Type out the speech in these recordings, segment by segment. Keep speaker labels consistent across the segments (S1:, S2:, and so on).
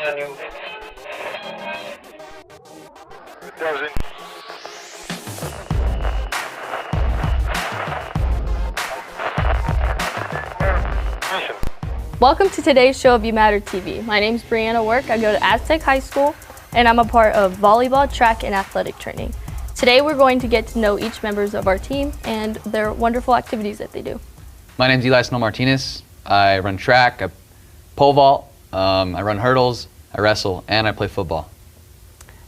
S1: on you. It doesn't.
S2: Welcome to today's show of UmattR TV. My name's Brianna Work. I go to Aztec High School, and I'm a part of volleyball, track, and athletic training. Today we're going to get to know each members of our team and their wonderful activities that they do.
S3: My name's Eli Snell-Martinez. I run track, I pole vault, I run hurdles, I wrestle, and I play football.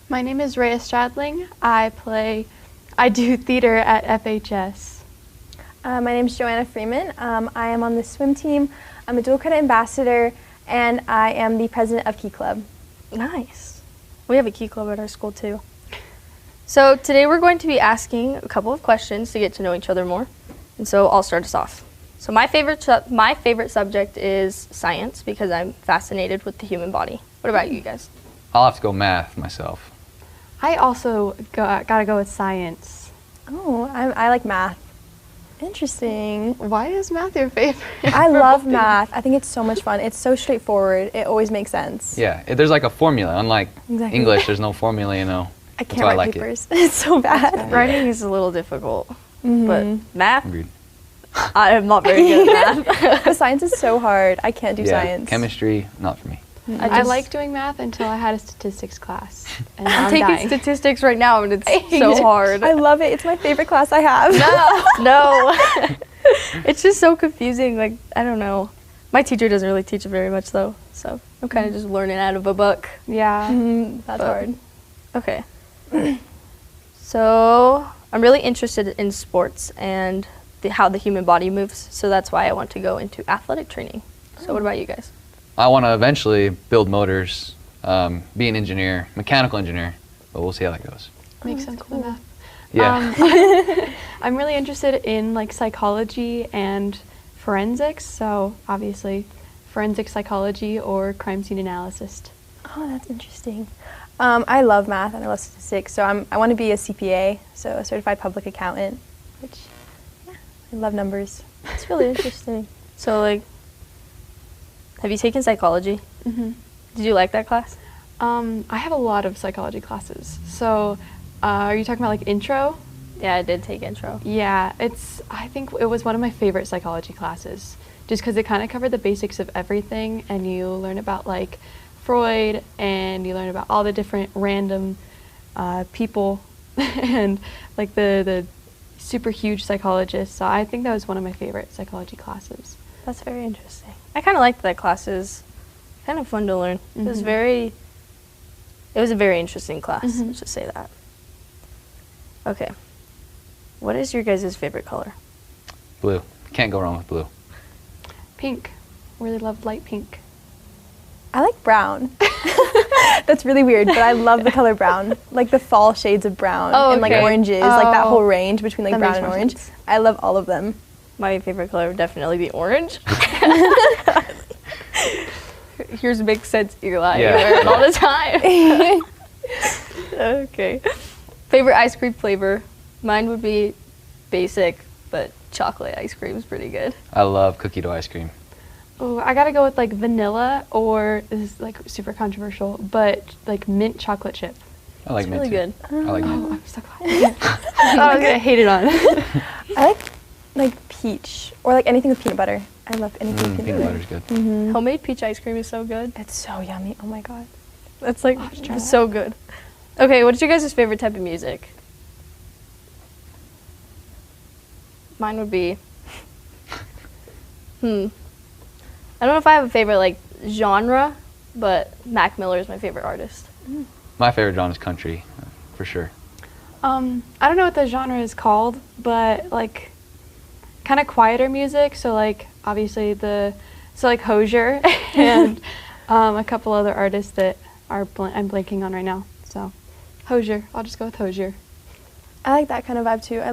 S4: My name is Rhea Stradling. I do theater at FHS.
S5: My name is Joannah Freeman. I am on the swim team. I'm a dual credit ambassador, and I am the president of Key Club.
S2: Nice. We have a Key Club at our school too. So today we're going to be asking a couple of questions to get to know each other more. And so I'll start us off. So my favorite subject is science because I'm fascinated with the human body. What about you guys?
S3: I'll have to go math myself.
S4: I also gotta go with science.
S5: Oh, I like math.
S4: Interesting. Why is math your favorite?
S5: I love math. I think it's so much fun. It's so straightforward. It always makes sense.
S3: Yeah, there's like a formula. Unlike
S5: Exactly.
S3: English, there's no formula, you know.
S5: I
S3: That's
S5: can't
S3: why
S5: write
S3: like
S5: papers. It's so bad.
S2: Writing is a little difficult, but math,
S3: Agreed.
S2: I am not very good at math.
S5: The science is so hard. I can't do
S3: Yeah,
S5: science.
S3: chemistry, not for me.
S4: I like doing math until I had a statistics class. And now
S2: I'm
S4: I'm
S2: taking
S4: dying.
S2: statistics right now and it's so hard.
S5: I love it. It's my favorite class I have.
S2: No. It's just so confusing. Like, I don't know. My teacher doesn't really teach it very much though, so I'm kind of just learning out of a book.
S4: Yeah.
S5: That's hard.
S2: Okay. So I'm really interested in sports and how the human body moves, so that's why I want to go into athletic training. So what about you guys?
S3: I want to eventually build motors, be an engineer, mechanical engineer, but we'll see how that goes.
S4: Makes sense with the math.
S3: Yeah.
S4: I'm really interested in like psychology and forensics, so obviously forensic psychology or crime scene analyst.
S5: Oh, that's interesting. I love math and I love statistics, so I want to be a CPA, so a certified public accountant, which, yeah, I love numbers.
S2: It's really interesting. So like, have you taken psychology?
S4: Mm-hmm.
S2: Did you like that class?
S4: I have a lot of psychology classes. So, are you talking about like intro?
S2: Yeah, I did take intro.
S4: Yeah, I think it was one of my favorite psychology classes, just because it kind of covered the basics of everything, and you learn about like Freud, and you learn about all the different random people, and like the super huge psychologists. So I think that was one of my favorite psychology classes.
S2: That's very interesting. I kind of liked that class. It was kind of fun to learn. It was a very interesting class, let's just say that. Okay. What is your guys' favorite color?
S3: Blue. Can't go wrong with blue.
S4: Pink. Really loved light pink.
S5: I like brown. That's really weird, but I love the color brown. Like the fall shades of brown and like
S2: okay.
S5: oranges, like that whole range between like
S4: That
S5: brown
S4: makes
S5: and
S4: more
S5: orange.
S4: sense.
S5: I love all of them.
S2: My favorite color would definitely be orange. Yours makes sense, Eli.
S3: Yeah.
S2: You wear it all the time. Okay. Favorite ice cream flavor? Mine would be basic, but chocolate ice cream is pretty good.
S3: I love cookie dough ice cream.
S4: Oh, I gotta go with like vanilla, or this is like super controversial, but like mint chocolate chip.
S3: I like
S2: It's
S3: mint
S2: really
S3: too.
S2: good.
S3: I like
S4: Oh,
S3: mint.
S4: I'm so glad. I was gonna hate it on.
S5: I like peach or like anything with peanut butter. I love anything with
S3: Peanut butter's good.
S2: Homemade peach ice cream is so good.
S5: It's so yummy. Oh my god.
S2: That's like
S4: have to try that.
S2: so good. Okay, what's your guys' favorite type of music? Mine would be I don't know if I have a favorite like genre, but Mac Miller is my favorite artist.
S3: My favorite genre is country, for sure.
S4: I don't know what the genre is called, but like kind of quieter music. So like obviously like Hozier and a couple other artists that I'm blanking on right now. So Hozier, I'll just go with Hozier.
S5: I like that kind of vibe too. I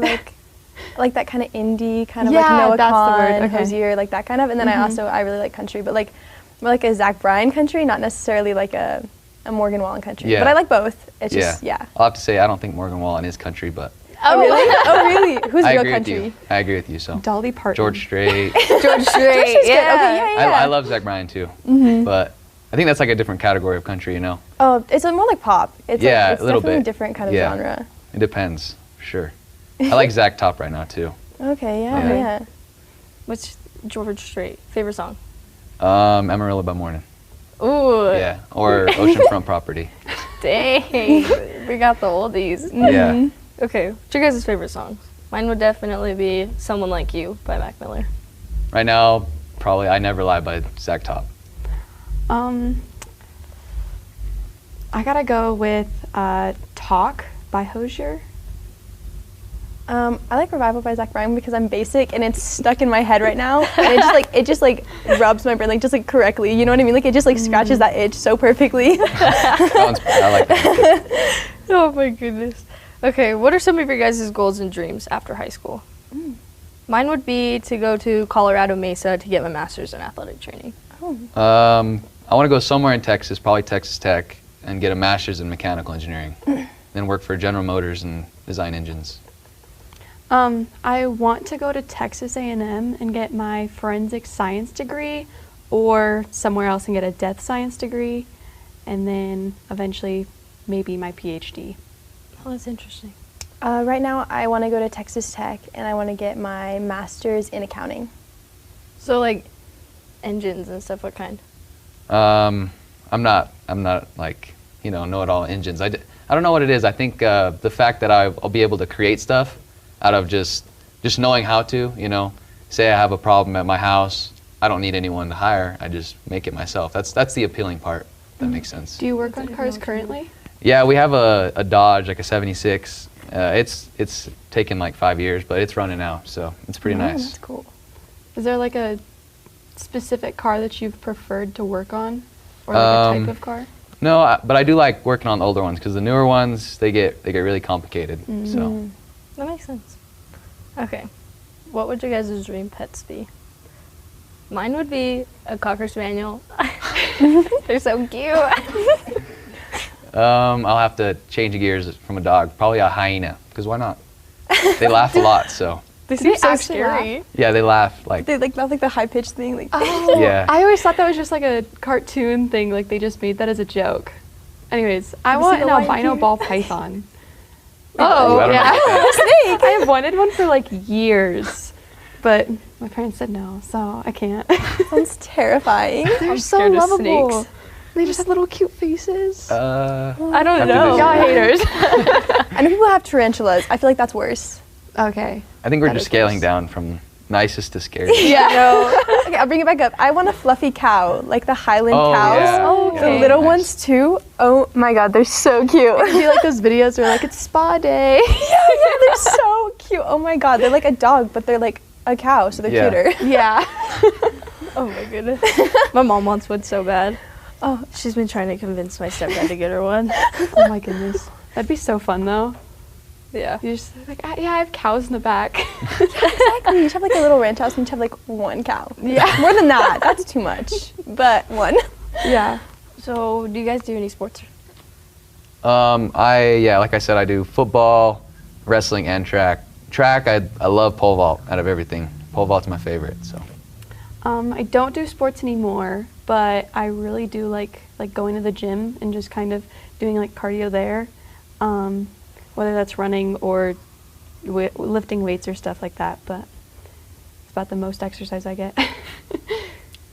S5: like that kind of indie, kind of
S4: Yeah,
S5: like Noah
S4: that's the
S5: Kahan,
S4: word. Okay.
S5: Hozier, like that kind of. And then I really like country, but like more like a Zach Bryan country, not necessarily like a Morgan Wallen country.
S3: Yeah.
S5: But I like both. It's just, yeah.
S3: I'll have to say, I don't think Morgan Wallen is country, but
S5: Oh, really? Oh, really? Who's
S3: I
S5: real
S3: agree
S5: country?
S3: with you. I agree with you, so.
S4: Dolly Parton.
S3: George Strait.
S2: George Strait,
S5: George Strait's good. Okay, yeah.
S3: I love Zach Bryan too, but I think that's like a different category of country, you know?
S5: Oh, it's more like pop. It's
S3: Yeah,
S5: it's
S3: a little
S5: definitely
S3: bit.
S5: a different kind of
S3: Yeah.
S5: genre.
S3: It depends, for sure. I like Zach Top right now, too.
S5: Okay, yeah,
S3: Okay.
S5: yeah.
S2: What's George Strait favorite song?
S3: Amarillo by Morning.
S2: Ooh,
S3: Yeah, or Oceanfront Property.
S2: dang, we got the oldies.
S3: Yeah.
S2: Okay, what's your guys' favorite songs? Mine would definitely be Someone Like You by Mac Miller.
S3: Right now, probably I Never Lie by Zach Top.
S4: I gotta go with Talk by Hozier.
S5: I like Revival by Zach Bryan because I'm basic and it's stuck in my head right now. And it just like rubs my brain like just like correctly. You know what I mean? Like it just like scratches that itch so perfectly.
S3: That one's, I like that.
S2: Oh my goodness. Okay, what are some of your guys' goals and dreams after high school? Mine would be to go to Colorado Mesa to get my master's in athletic training.
S3: I want to go somewhere in Texas, probably Texas Tech, and get a master's in mechanical engineering. Then work for General Motors and design engines.
S4: I want to go to Texas A&M and get my forensic science degree, or somewhere else and get a death science degree, and then eventually maybe my PhD.
S2: Oh, that's interesting.
S5: Right now, I want to go to Texas Tech and I want to get my master's in accounting.
S2: So like engines and stuff, what kind?
S3: I'm not like, you know it all engines. I don't know what it is. I think the fact that I'll be able to create stuff out of just knowing how to, you know, say I have a problem at my house, I don't need anyone to hire. I just make it myself. That's the appealing part. If that makes sense.
S4: Do you work on cars currently?
S3: Yeah, we have a Dodge, like a 76. It's taken like 5 years, but it's running now, so it's pretty nice.
S5: That's cool.
S4: Is there like a specific car that you've preferred to work on, or like a type of car?
S3: No, but I do like working on the older ones because the newer ones they get really complicated. So
S2: That makes sense. Okay, what would your guys' dream pets be? Mine would be a Cocker Spaniel. They're so cute.
S3: I'll have to change gears from a dog, probably a hyena, because why not? They laugh a lot, so
S2: They
S4: Do
S2: seem
S4: they
S2: so
S4: actually
S2: scary.
S3: yeah, they laugh like
S5: They like not like the high pitched thing. Like
S4: Oh,
S3: Yeah.
S4: I always thought that was just like a cartoon thing, like they just made that as a joke. Anyways, I
S5: you
S4: want
S5: seen
S4: an
S5: The Lion
S4: albino
S5: King?
S4: ball python.
S3: Ooh, I don't
S4: yeah.
S3: like that.
S4: I have wanted one for like years, but my parents said no, so I can't.
S5: sounds terrifying.
S4: They're
S2: I'm
S4: so
S2: scared of
S4: lovable.
S2: snakes.
S4: They just have little cute faces.
S2: I don't
S3: After
S2: know.
S3: this-
S4: Y'all haters.
S5: I know people have tarantulas. I feel like that's worse.
S4: Okay.
S3: I think we're
S4: That
S3: just
S4: is
S3: scaling
S4: worse.
S3: down from nicest to scariest.
S5: Yeah. No. Okay, I'll bring it back up. I want a fluffy cow, like the Highland
S3: Oh,
S5: cows.
S3: yeah.
S4: Oh,
S3: Yeah,
S5: The
S4: okay.
S5: little
S3: nice.
S5: ones too. Oh my god, they're so cute.
S4: It'd be like those videos where like it's spa day.
S5: yeah, they're so cute. Oh my god, they're like a dog, but they're like a cow, so they're
S3: Yeah.
S5: cuter.
S4: Yeah.
S2: Oh my goodness. My mom wants one so bad.
S5: Oh,
S2: She's been trying to convince my stepdad to get her one.
S4: Oh my goodness. That'd be so fun though.
S2: Yeah.
S4: You're just like, yeah, I have cows in the back.
S5: exactly. You should have like a little ranch house and you should have like one cow.
S4: Yeah.
S5: More than that, that's too much. But one.
S4: Yeah.
S2: So, do you guys do any sports?
S3: Like I said, I do football, wrestling, and track. Track, I love pole vault out of everything. Pole vault's my favorite. So
S4: I don't do sports anymore, but I really do like going to the gym and just kind of doing like cardio there, whether that's running or lifting weights or stuff like that. But it's about the most exercise I get.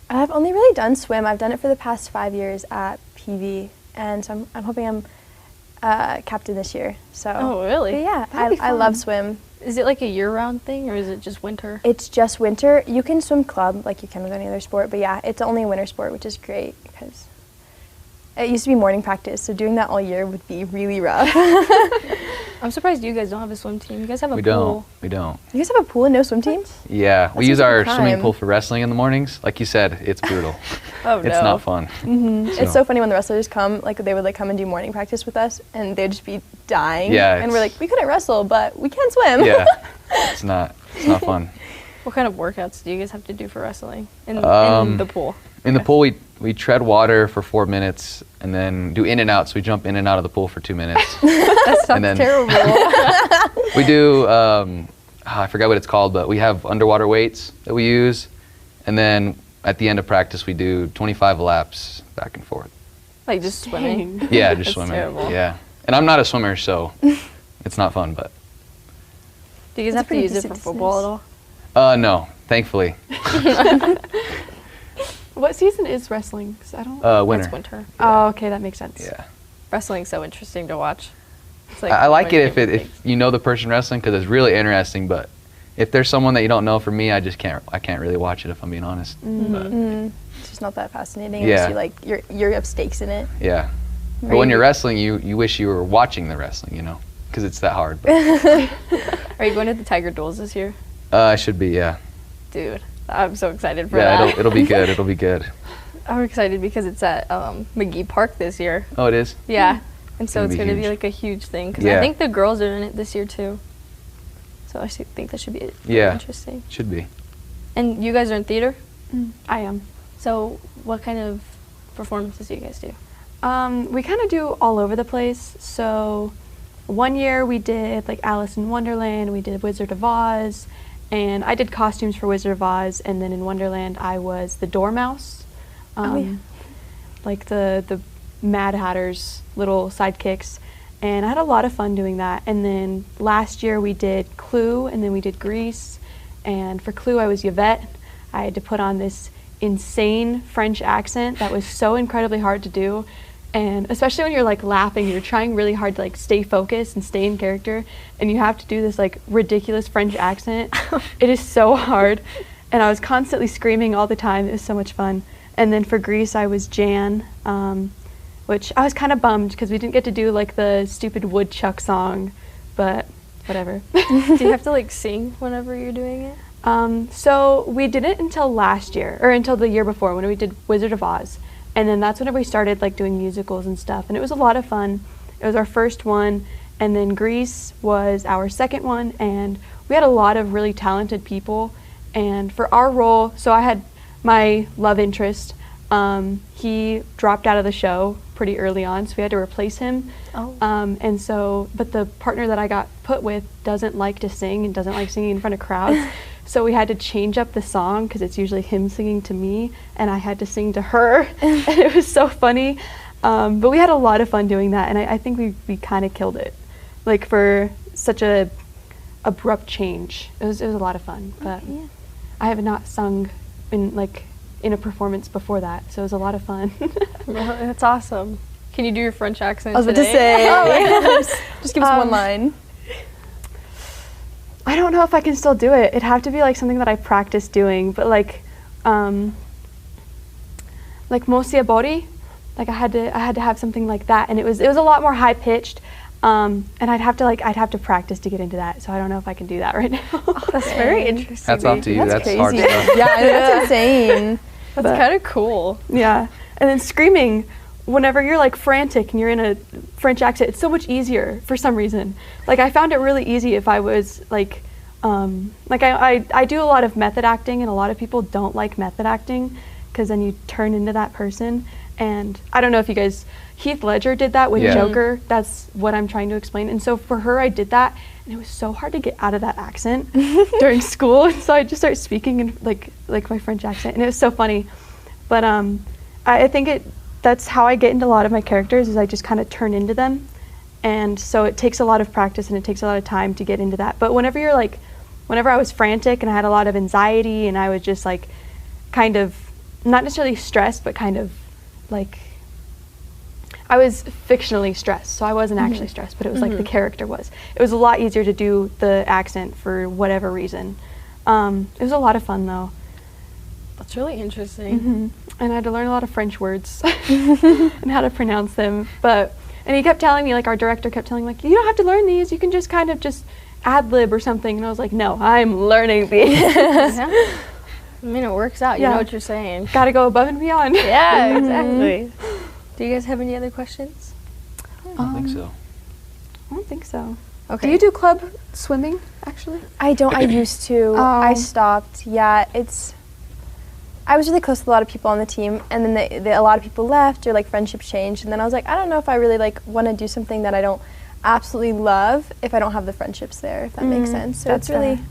S5: I've only really done swim. I've done it for the past 5 years at PV, and so I'm hoping I'm captain this year. So.
S2: Oh, really?
S5: But yeah,
S4: That'd be
S5: I love
S4: fun.
S5: swim.
S2: Is it like a year-round thing, or is it just winter?
S5: It's just winter. You can swim club like you can with any other sport, but yeah, it's only a winter sport, which is great because it used to be morning practice, so doing that all year would be really rough.
S2: I'm surprised you guys don't have a swim team. You guys have a
S3: we
S2: pool.
S3: don't.
S5: You guys have a pool and no swim team?
S3: Yeah, we
S5: seems
S3: use
S5: like a
S3: our swimming
S5: crime.
S3: pool for wrestling in the mornings. Like you said, it's brutal.
S2: Oh,
S3: It's not fun.
S5: It's so funny when the wrestlers come, like they would like come and do morning practice with us, and they'd just be dying.
S3: Yeah,
S5: and we're
S3: it's-
S5: like, we couldn't wrestle, but we can swim.
S3: Yeah, it's not fun.
S2: What kind of workouts do you guys have to do for wrestling in the pool?
S3: In the pool, we tread water for 4 minutes and then do in and out. So we jump in and out of the pool for 2 minutes.
S2: That sounds
S3: then-
S2: terrible.
S3: We do, I forgot what it's called, but we have underwater weights that we use. And then at the end of practice, we do 25 laps back and forth.
S2: Like just swimming?
S4: Dang.
S3: Yeah, just
S2: That's
S3: swimming.
S2: terrible.
S3: Yeah. And I'm not a swimmer, so it's not fun, but.
S2: Do you guys
S5: That's
S2: have to
S5: pretty
S2: use it
S5: decent
S2: for football at all?
S3: No, thankfully.
S4: What season is wrestling? 'Cause I don't.
S3: Winter.
S2: It's winter.
S4: Oh, okay, that makes sense.
S3: Yeah.
S2: Wrestling's so interesting to watch. It's
S3: I like
S2: one
S3: it
S2: of my favorite
S3: if you know the person wrestling, because it's really interesting, but if there's someone that you don't know, for me, I can't really watch it, if I'm being honest. But,
S5: It's just not that fascinating
S3: Yeah.
S5: unless you like you have stakes in it.
S3: yeah. But
S5: Right.
S3: when you're wrestling, you wish you were watching the wrestling, you know, because it's that hard. But,
S2: Are you going to the Tiger Duels this year?
S3: I should be, yeah.
S2: Dude, I'm so excited for
S3: Yeah,
S2: that.
S3: it'll be good. It'll be good.
S2: I'm excited because it's at McGee Park this year.
S3: Oh, it is?
S2: Yeah. And so
S3: Gonna
S2: it's
S3: be
S2: going to be
S3: huge.
S2: like a huge thing. Because
S3: Yeah.
S2: I think the girls are in it this year too. So I think that should be really
S3: Yeah.
S2: interesting.
S3: Should be.
S2: And you guys are in theater?
S4: I am.
S2: So what kind of performances do you guys do?
S4: We kind of do all over the place. So one year we did like Alice in Wonderland, we did Wizard of Oz, and I did costumes for Wizard of Oz, and then in Wonderland I was the Dormouse. Like the Mad Hatter's little sidekicks, and I had a lot of fun doing that. And then last year we did Clue, and then we did Grease, and for Clue I was Yvette. I had to put on this insane French accent that was so incredibly hard to do, and especially when you're like laughing, you're trying really hard to like stay focused and stay in character, and you have to do this like ridiculous French accent. It is so hard, and I was constantly screaming all the time. It was so much fun. And then for Grease, I was Jan, which I was kind of bummed because we didn't get to do like the stupid woodchuck song, but whatever.
S2: Do you have to like sing whenever you're doing it?
S4: So we didn't until last year, or until the year before when we did Wizard of Oz. And then that's whenever we started like doing musicals and stuff. And it was a lot of fun. It was our first one. And then Grease was our second one. And we had a lot of really talented people. And for our role, so I had my love interest. He dropped out of the show pretty early on, so we had to replace him.
S2: Oh.
S4: And so, but the partner that I got put with doesn't like to sing and doesn't like singing in front of crowds. So we had to change up the song because it's usually him singing to me, and I had to sing to her. And it was so funny. But we had a lot of fun doing that, and I think we kind of killed it. Like for such a abrupt change. It was a lot of fun. But
S2: Yeah.
S4: I have not sung in a performance before that, so it was a lot of fun.
S2: Well, that's awesome. Can you do your French accent
S5: I was about to
S2: today?
S5: say. Just give us one line.
S4: I don't know if I can still do it. It'd have to be like something that I practice doing, but like Mosia Bori, like I had to have something like that, and it was a lot more high pitched, and I'd have to practice to get into that. So I don't know if I can do that right now.
S2: That's very interesting.
S3: Hats off to you. That's
S5: crazy.
S3: hard stuff.
S5: Yeah, that's insane.
S2: That's
S4: But-
S2: kind of cool.
S4: Yeah, and then screaming whenever you're like frantic and you're in a French accent, it's so much easier for some reason. Like I found it really easy if I was like I do a lot of method acting, and a lot of people don't like method acting because then you turn into that person. And I don't know if you guys, Heath Ledger did that with
S3: Yeah.
S4: Joker. That's what I'm trying to explain. And so for her, I did that, and it was so hard to get out of that accent during school. And so I just started speaking in like my French accent, and it was so funny. But I think that's how I get into a lot of my characters, is I just kind of turn into them. And so it takes a lot of practice and it takes a lot of time to get into that. But whenever I was frantic and I had a lot of anxiety and I was just like kind of not necessarily stressed, but kind of like I was fictionally stressed, so I wasn't actually stressed, but it was like the character was. It was a lot easier to do the accent for whatever reason. It was a lot of fun though.
S2: That's really interesting.
S4: And I had to learn a lot of French words and how to pronounce them. And he kept telling me, like our director kept telling me, like, you don't have to learn these, you can just kind of just ad-lib or something. And I was like, no, I'm learning these.
S2: Yeah. I mean, it works out. You
S4: Yeah.
S2: know what you're saying.
S4: Gotta go above and beyond.
S2: Yeah, exactly. Do you guys have any other questions?
S3: I don't think so.
S4: I don't think so.
S2: Okay.
S4: Do you do club swimming, actually?
S5: I don't. I used to. I stopped. Yeah, I was really close to a lot of people on the team, and then a lot of people left, or like friendships changed, and then I was like, I don't know if I really like want to do something that I don't absolutely love if I don't have the friendships there, if that makes sense. So
S4: that's
S5: it's really,
S4: fair.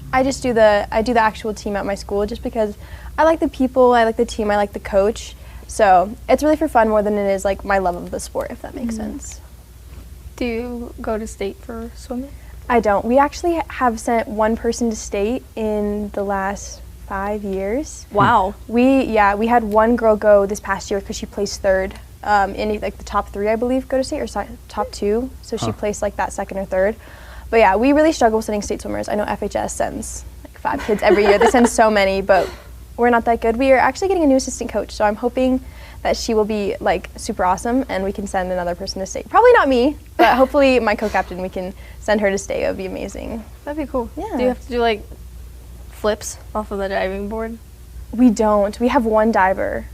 S5: I do the actual team at my school just because I like the people, I like the team, I like the coach. So it's really for fun more than it is like my love of the sport, if that makes sense.
S2: Do you go to state for swimming?
S5: I don't. We actually have sent one person to state in the last 5 years.
S2: Wow.
S5: We had one girl go this past year because she placed third in like the top 3, I believe, go to state, or top 2. So she placed like that second or third. But yeah, we really struggle with sending state swimmers. I know FHS sends like 5 kids every year. They send so many, but we're not that good. We are actually getting a new assistant coach, so I'm hoping that she will be like super awesome and we can send another person to state. Probably not me, but hopefully my co-captain, we can send her to state. It would be amazing.
S2: That'd be cool.
S5: Yeah.
S2: Do you have to do like flips off of the diving board?
S5: We don't. We have one diver.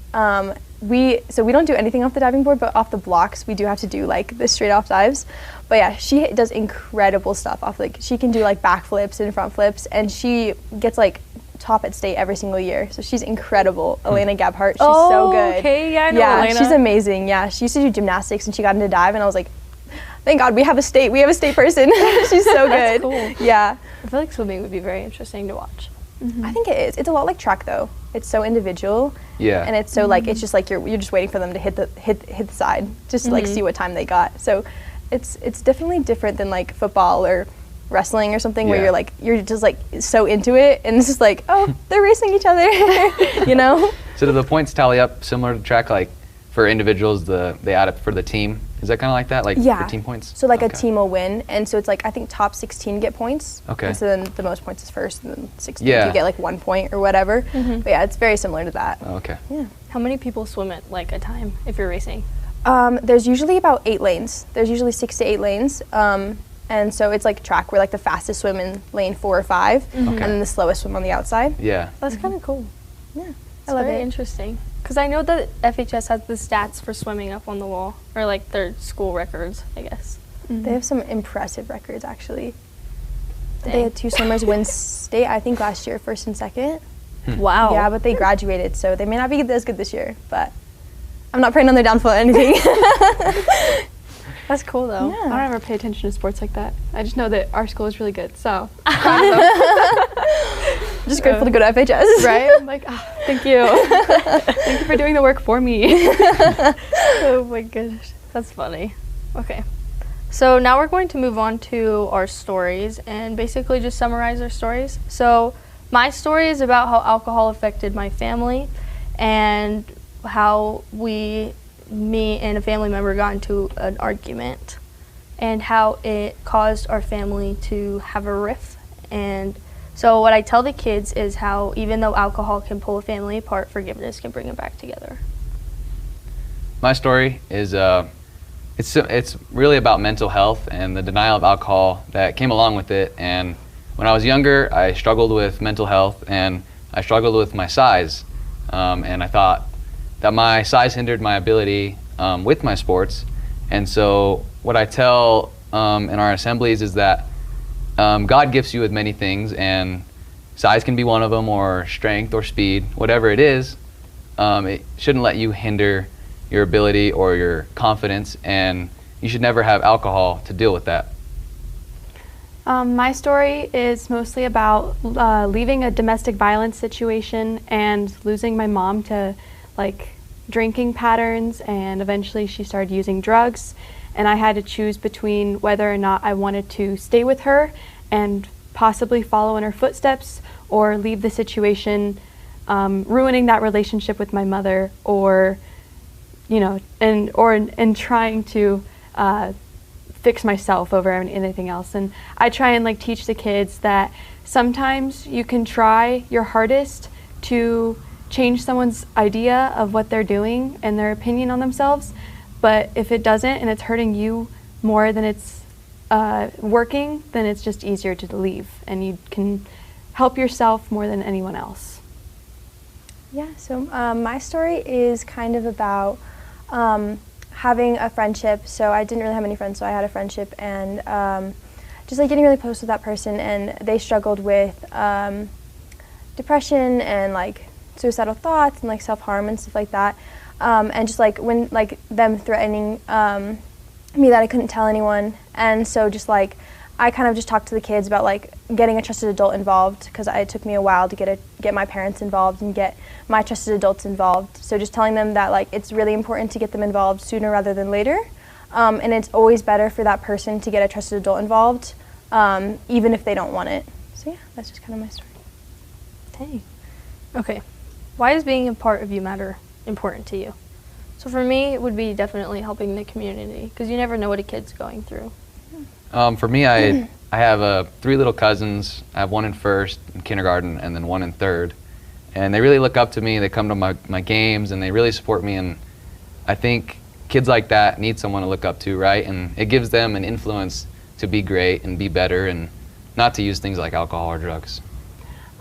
S5: We don't do anything off the diving board, but off the blocks we do have to do like the straight off dives. But yeah, she does incredible stuff off, like she can do like back flips and front flips, and she gets like top at state every single year. So she's incredible. Elena Gabhart, she's so good.
S2: Okay, yeah, I know
S5: yeah,
S2: Elena.
S5: She's amazing. Yeah, she used to do gymnastics and she got into dive, and I was like, thank God we have a state person. She's so good.
S2: That's cool.
S5: Yeah.
S2: I feel like swimming would be very interesting to watch.
S5: I think it is. It's a lot like track though. It's so individual.
S3: Yeah.
S5: And it's so like it's just like you're just waiting for them to hit the side, just to, like see what time they got. So it's definitely different than like football or wrestling or something where you're just like so into it, and it's just like, oh, they're racing each other, you know?
S3: So do the points tally up similar to track, like for individuals, they add up for the team? Is that kind of like that, like for team points?
S5: So like a team will win, and so it's like I think top 16 get points.
S3: Okay.
S5: And so then the most points is first, and then 16
S3: Yeah.
S5: you get like 1 point or whatever. But yeah, it's very similar to that.
S3: Oh, okay.
S5: Yeah.
S2: How many people swim at like a time if you're racing?
S5: There's usually about 8 lanes. There's usually 6 to 8 lanes. And so it's like track where like the fastest swim in lane 4 or 5, and then the slowest swim on the outside.
S3: Yeah.
S2: That's kind of cool.
S5: Yeah,
S2: I love it. Interesting. Because I know that FHS has the stats for swimming up on the wall, or like their school records, I guess.
S5: They have some impressive records actually.
S2: Dang.
S5: They had 2 swimmers win state, I think last year, 1st and 2nd.
S2: Wow.
S5: Yeah, but they graduated, so they may not be as good this year. But I'm not praying on their downfall or anything.
S2: That's cool though.
S5: Yeah.
S4: I don't ever pay attention to sports like that. I just know that our school is really good, so.
S5: Just grateful to go to FHS.
S4: Right? I'm like, thank you. Thank you for doing the work for me.
S2: Oh my goodness. That's funny. Okay. So now we're going to move on to our stories and basically just summarize our stories. So my story is about how alcohol affected my family and how me and a family member got into an argument and how it caused our family to have a rift. And so what I tell the kids is how even though alcohol can pull a family apart, forgiveness can bring it back together.
S3: My story is it's really about mental health and the denial of alcohol that came along with it. And when I was younger, I struggled with mental health and I struggled with my size, and I thought that my size hindered my ability with my sports. And so what I tell in our assemblies is that God gifts you with many things, and size can be one of them, or strength or speed, whatever it is. It shouldn't let you hinder your ability or your confidence, and you should never have alcohol to deal with that.
S4: My story is mostly about leaving a domestic violence situation and losing my mom to like drinking patterns, and eventually she started using drugs, and I had to choose between whether or not I wanted to stay with her and possibly follow in her footsteps, or leave the situation, ruining that relationship with my mother, or and trying to fix myself over anything else. And I try and like teach the kids that sometimes you can try your hardest to change someone's idea of what they're doing and their opinion on themselves, but if it doesn't and it's hurting you more than it's working, then it's just easier to leave, and you can help yourself more than anyone else.
S5: Yeah, so my story is kind of about having a friendship. So I didn't really have any friends, so I had a friendship, and just like getting really close with that person, and they struggled with depression and like suicidal thoughts and like self-harm and stuff like that, and just like when like them threatening me that I couldn't tell anyone, and so just like I kind of just talk to the kids about like getting a trusted adult involved, because it took me a while to get my parents involved and get my trusted adults involved. So just telling them that like it's really important to get them involved sooner rather than later, and it's always better for that person to get a trusted adult involved, even if they don't want it. So yeah, that's just kind of my story.
S2: Hey. Okay. Why is being a part of UMattR important to you? So for me, it would be definitely helping the community, because you never know what a kid's going through.
S3: For me, I have 3 little cousins. I have one in first, in kindergarten, and then one in third. And they really look up to me. They come to my games, and they really support me. And I think kids like that need someone to look up to, right? And it gives them an influence to be great and be better and not to use things like alcohol or drugs.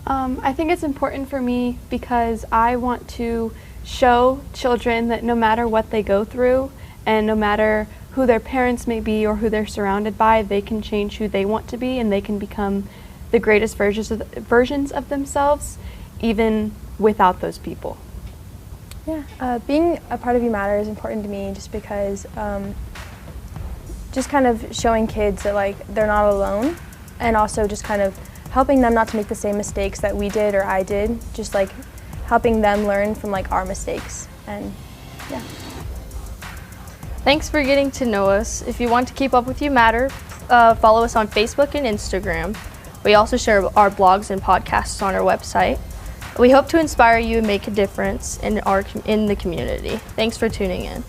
S4: I think it's important for me because I want to show children that no matter what they go through and no matter who their parents may be or who they're surrounded by, they can change who they want to be and they can become the greatest versions of themselves even without those people.
S5: Yeah, being a part of UMattR is important to me just because just kind of showing kids that like they're not alone, and also just kind of helping them not to make the same mistakes that we did or I did, just like helping them learn from like our mistakes. And yeah.
S2: Thanks for getting to know us. If you want to keep up with UMattR, follow us on Facebook and Instagram. We also share our blogs and podcasts on our website. We hope to inspire you and make a difference in the community. Thanks for tuning in.